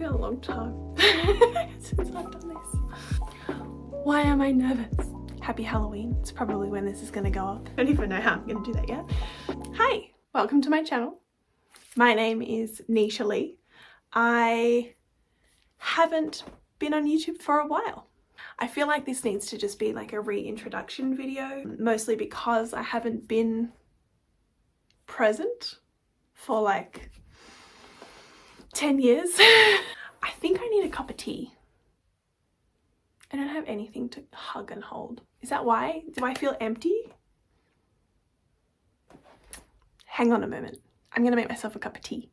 been a long time since I've done this. Why am I nervous? Happy Halloween. It's probably when this is going to go up. I don't even know how I'm going to do that yet. Hi, welcome to my channel. My name is Nisha Lee. I haven't been on YouTube for a while. I feel like this needs to just be like a reintroduction video, mostly because I haven't been present for like 10 years. I think I need a cup of tea. I don't have anything to hug and hold. Is that why? Do I feel empty? Hang on a moment. I'm gonna make myself a cup of tea.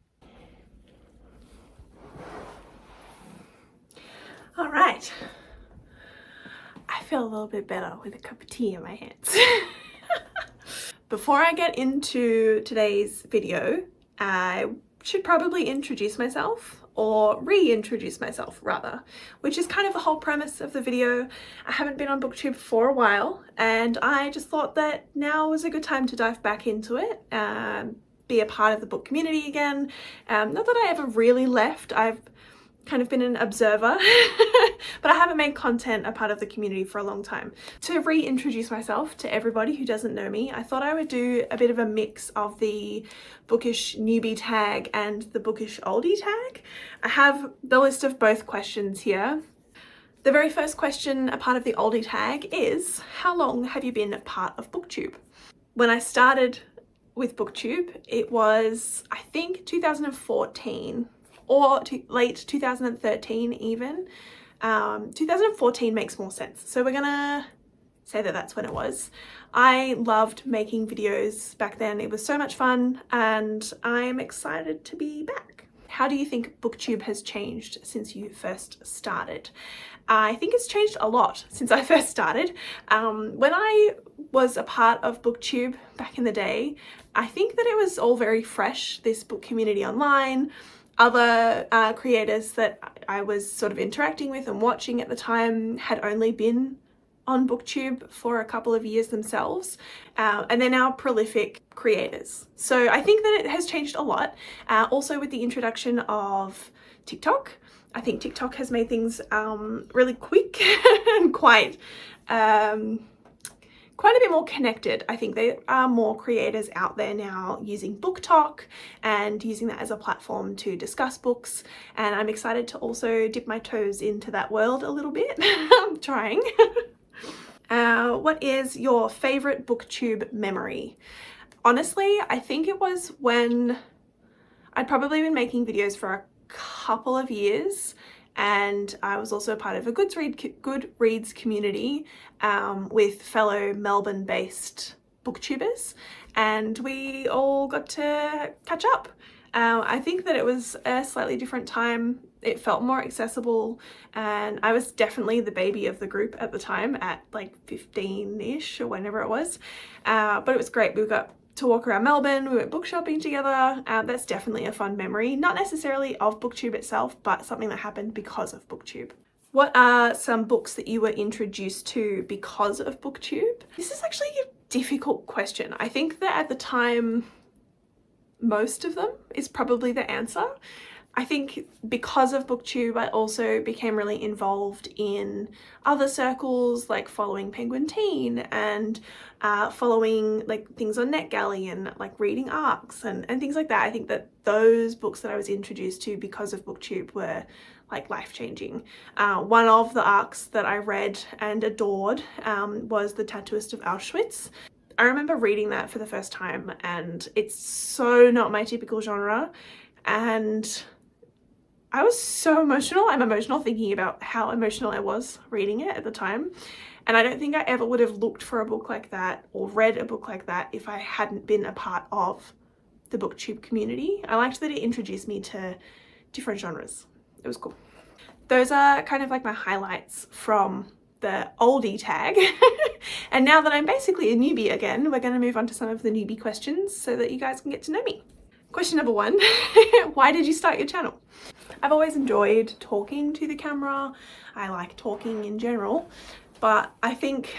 All right. I feel a little bit better with a cup of tea in my hands. Before I get into today's video, I should probably introduce myself, or reintroduce myself rather, which is kind of the whole premise of the video. I haven't been on BookTube for a while, and I just thought that now was a good time to dive back into it, be a part of the book community again. Not that I ever really left. I've kind of been an observer, but I haven't made content a part of the community for a long time. To reintroduce myself to everybody who doesn't know me, I thought I would do a bit of a mix of the Bookish Newbie Tag and the Bookish Oldie Tag. I have the list of both questions here. The very first question, a part of the Oldie Tag, is how long have you been a part of BookTube? When I started with BookTube, it was, I think, 2014. Or late 2013 even. 2014 makes more sense. So we're gonna say that that's when it was. I loved making videos back then. It was so much fun, and I'm excited to be back. How do you think BookTube has changed since you first started? I think it's changed a lot since I first started. When I was a part of BookTube back in the day, I think that it was all very fresh, this book community online. Other creators that I was sort of interacting with and watching at the time had only been on BookTube for a couple of years themselves, and they're now prolific creators. So I think that it has changed a lot. Also with the introduction of TikTok, I think TikTok has made things really quick and quite a bit more connected. I think there are more creators out there now using BookTok and using that as a platform to discuss books, and I'm excited to also dip my toes into that world a little bit. I'm trying. What is your favorite BookTube memory? Honestly, I think it was when I'd probably been making videos for a couple of years, and I was also part of a Goodreads community with fellow Melbourne-based booktubers, and we all got to catch up. I think that it was a slightly different time. It felt more accessible, and I was definitely the baby of the group at the time at like 15-ish or whenever it was, but it was great. We got to walk around Melbourne, we went book shopping together. That's definitely a fun memory, not necessarily of BookTube itself, but something that happened because of BookTube. What are some books that you were introduced to because of BookTube? This is actually a difficult question. I think that at the time, most of them is probably the answer. I think because of BookTube, I also became really involved in other circles, like following Penguin Teen and following like things on NetGalley and like reading ARCs and things like that. I think that those books that I was introduced to because of BookTube were like life-changing. One of the ARCs that I read and adored was The Tattooist of Auschwitz. I remember reading that for the first time, and it's so not my typical genre, and I was so emotional. I'm emotional thinking about how emotional I was reading it at the time, and I don't think I ever would have looked for a book like that or read a book like that if I hadn't been a part of the BookTube community. I liked that it introduced me to different genres. It was cool. Those are kind of like my highlights from the oldie tag. And now that I'm basically a newbie again, we're going to move on to some of the newbie questions so that you guys can get to know me. Question number one, why did you start your channel? I've always enjoyed talking to the camera. I like talking in general, but I think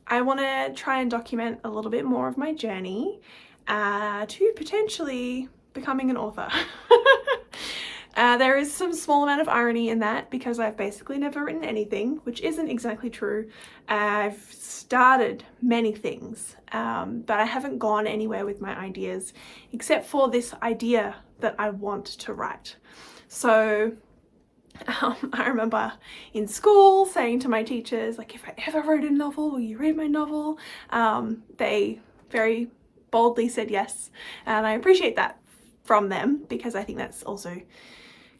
I want to try and document a little bit more of my journey to potentially becoming an author. There is some small amount of irony in that because I've basically never written anything, which isn't exactly true. I've started many things, but I haven't gone anywhere with my ideas except for this idea that I want to write. So I remember in school saying to my teachers, like, if I ever wrote a novel, will you read my novel? They very boldly said yes, and I appreciate that from them because I think that's also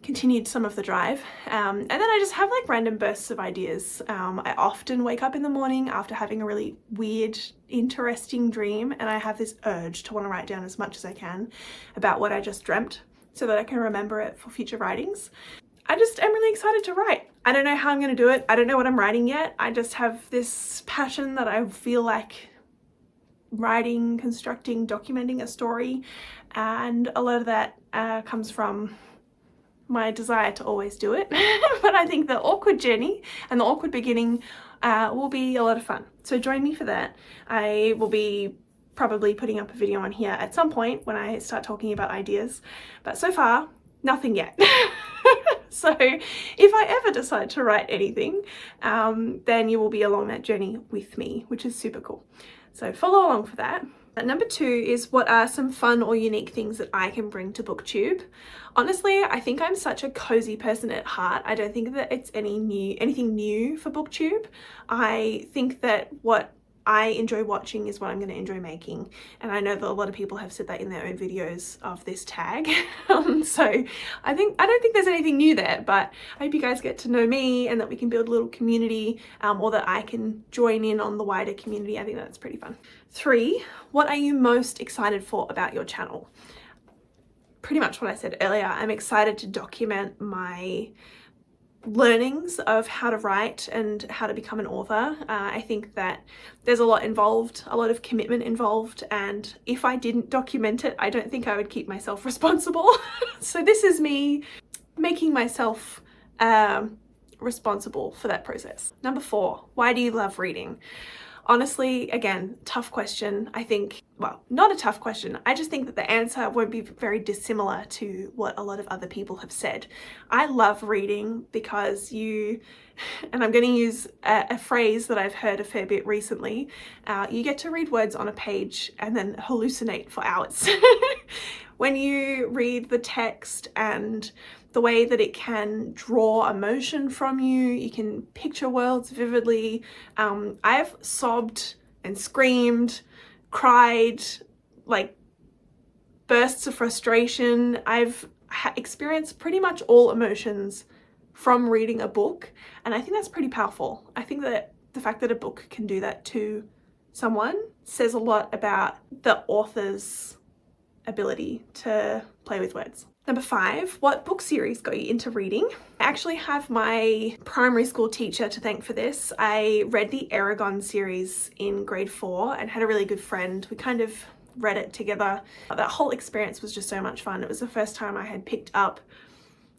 continued some of the drive. And then I just have like random bursts of ideas. I often wake up in the morning after having a really weird, interesting dream, and I have this urge to want to write down as much as I can about what I just dreamt so that I can remember it for future writings. I just am really excited to write. I don't know how I'm going to do it. I don't know what I'm writing yet. I just have this passion that I feel like writing, constructing, documenting a story, and a lot of that comes from my desire to always do it. But I think the awkward journey and the awkward beginning will be a lot of fun. So join me for that. I will be probably putting up a video on here at some point when I start talking about ideas, but so far, nothing yet. So if I ever decide to write anything, then you will be along that journey with me, which is super cool. So follow along for that. Number 2 is, what are some fun or unique things that I can bring to BookTube? Honestly, I think I'm such a cozy person at heart. I don't think that it's anything new for BookTube. I think that what I enjoy watching is what I'm going to enjoy making, and I know that a lot of people have said that in their own videos of this tag. So I don't think there's anything new there, but I hope you guys get to know me and that we can build a little community, or that I can join in on the wider community. I think that's pretty fun. 3, what are you most excited for about your channel? Pretty much what I said earlier. I'm excited to document my learnings of how to write and how to become an author. I think that there's a lot involved, a lot of commitment involved, and if I didn't document it, I don't think I would keep myself responsible. So this is me making myself responsible for that process. Number 4, why do you love reading? Honestly, again, tough question. I think, well, not a tough question. I just think that the answer won't be very dissimilar to what a lot of other people have said. I love reading because and I'm going to use a phrase that I've heard a fair bit recently, you get to read words on a page and then hallucinate for hours. When you read the text and the way that it can draw emotion from you, you can picture worlds vividly. I've sobbed and screamed, cried, like bursts of frustration. I've experienced pretty much all emotions from reading a book, and I think that's pretty powerful. I think that the fact that a book can do that to someone says a lot about the author's ability to play with words. Number 5, what book series got you into reading? I actually have my primary school teacher to thank for this. I read the Aragon series in grade 4 and had a really good friend. We kind of read it together. That whole experience was just so much fun. It was the first time I had picked up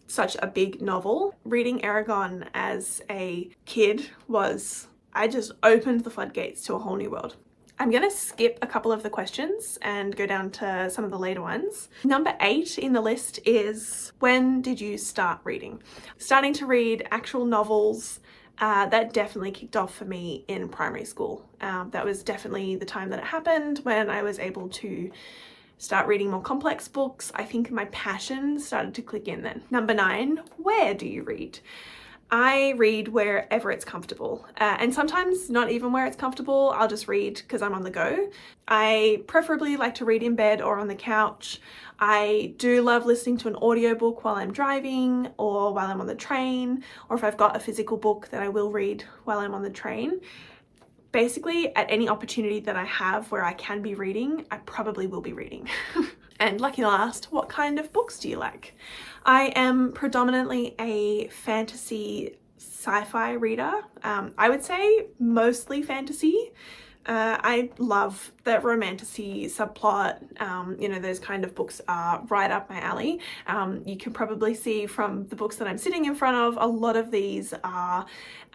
such a big novel. Reading Aragon as a kid I just opened the floodgates to a whole new world. I'm going to skip a couple of the questions and go down to some of the later ones. Number 8 in the list is, when did you start reading? Starting to read actual novels, that definitely kicked off for me in primary school. That was definitely the time that it happened, when I was able to start reading more complex books. I think my passion started to click in then. Number 9, where do you read? I read wherever it's comfortable, and sometimes not even where it's comfortable. I'll just read because I'm on the go. I preferably like to read in bed or on the couch. I do love listening to an audiobook while I'm driving or while I'm on the train, or if I've got a physical book that I will read while I'm on the train. Basically, at any opportunity that I have where I can be reading, I probably will be reading. And lucky last, what kind of books do you like? I am predominantly a fantasy sci-fi reader. I would say mostly fantasy. I love the romantasy subplot. You know, those kind of books are right up my alley. You can probably see from the books that I'm sitting in front of, a lot of these are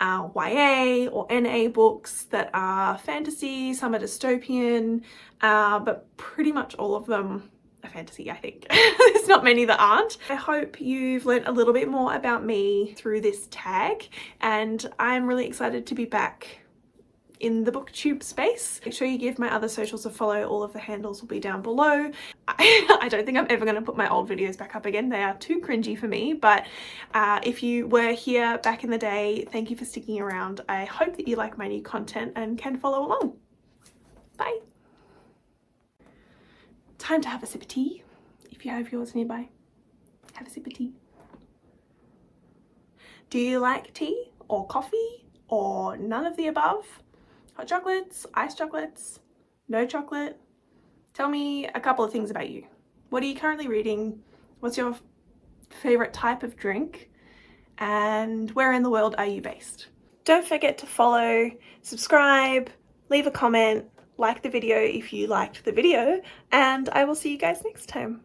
YA or NA books that are fantasy. Some are dystopian, but pretty much all of them a fantasy, I think. There's not many that aren't. I hope you've learned a little bit more about me through this tag, and I'm really excited to be back in the BookTube space. Make sure you give my other socials a follow. All of the handles will be down below. I don't think I'm ever going to put my old videos back up again. They are too cringy for me, but if you were here back in the day, thank you for sticking around. I hope that you like my new content and can follow along. Bye. Time to have a sip of tea. If you have yours nearby, have a sip of tea. Do you like tea or coffee or none of the above? Hot chocolates, iced chocolates, no chocolate? Tell me a couple of things about you. What are you currently reading? What's your favorite type of drink? And where in the world are you based? Don't forget to follow, subscribe, leave a comment, like the video if you liked the video, and I will see you guys next time.